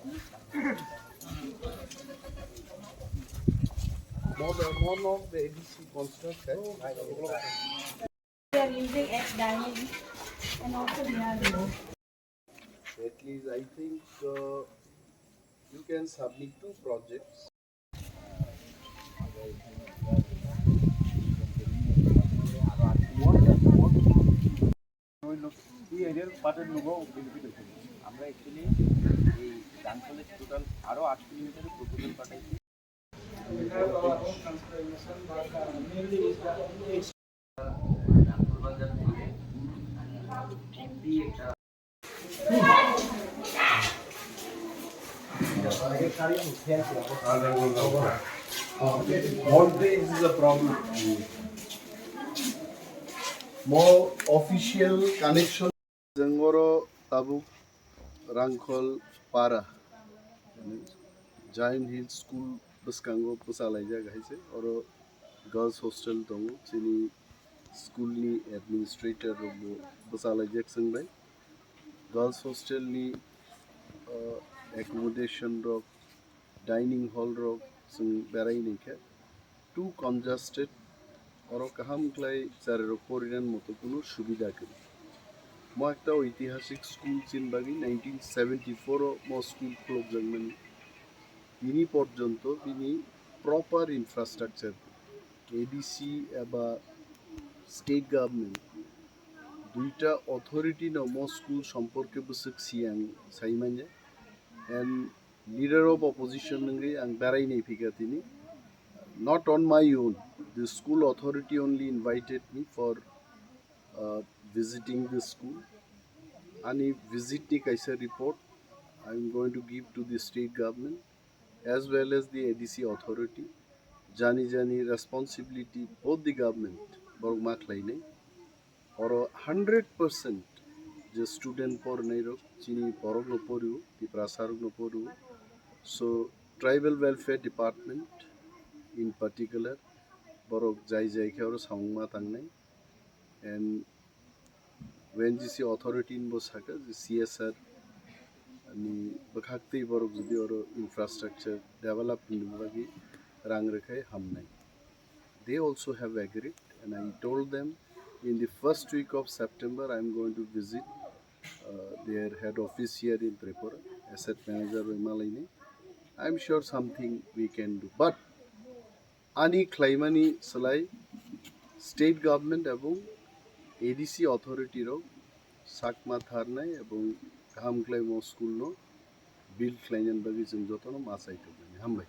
More of the ADC construct. We are living at dining and also near road. At least I think you can submit 2 projects. এই এরিয়ার পাটের লোকও benefit হচ্ছে আমরা actually এই ডানকলেজ total আরও 8 কিলোমিটারের প্রপোজাল পাঠাইছি Voltage is a problem. More official connection. Zangoro Tabuk Rangkol Para Giant Hill School Buskango Pusalaja Gaise or girls hostel Tongo Chini school ni administrator Pusalaja Sangbai girls hostel ni accommodation rock dining hall rock sung berai nika too congested or Kham clay Sarero Korean Motokuno Shubida. Mo একটা ঐতিহাসিক school চিনবাগি 1974 মো school close জন্মনি তিনি পর্যন্ত তিনি proper infrastructure ADC বা state government দুইটা অথরিটি ন মো স্কুল সম্পর্কে বুসুক সিয়াং সাইমানে এন্ড লিডার অফ অপোজিশন নঙ্গি আং বেড়াই নেই ফিকা তিনি not on my own the school authority only invited me for visiting the school. Any visit kaisa report I am going to give to the state government as well as the ADC authority. Jani responsibility both the government borgmak laine or 100% the student por nairo chini porogno poru the prasarogno poru. So tribal welfare department in particular borok jai kharo sangma tangnai and when GC authority in Bosaka, the CSR and Bakakti Borok or infrastructure developed in Bagi Rangrekai Hamnai. They also have agreed, and I told them in the first week of September I am going to visit their head office here in Tripura, asset manager MLA. I am sure something we can do. But Ani Klaimani Salai, state government above ADC authority ro sakma tharnai এবং Kham claim school no build claim bagi jeng jotono masai to hambai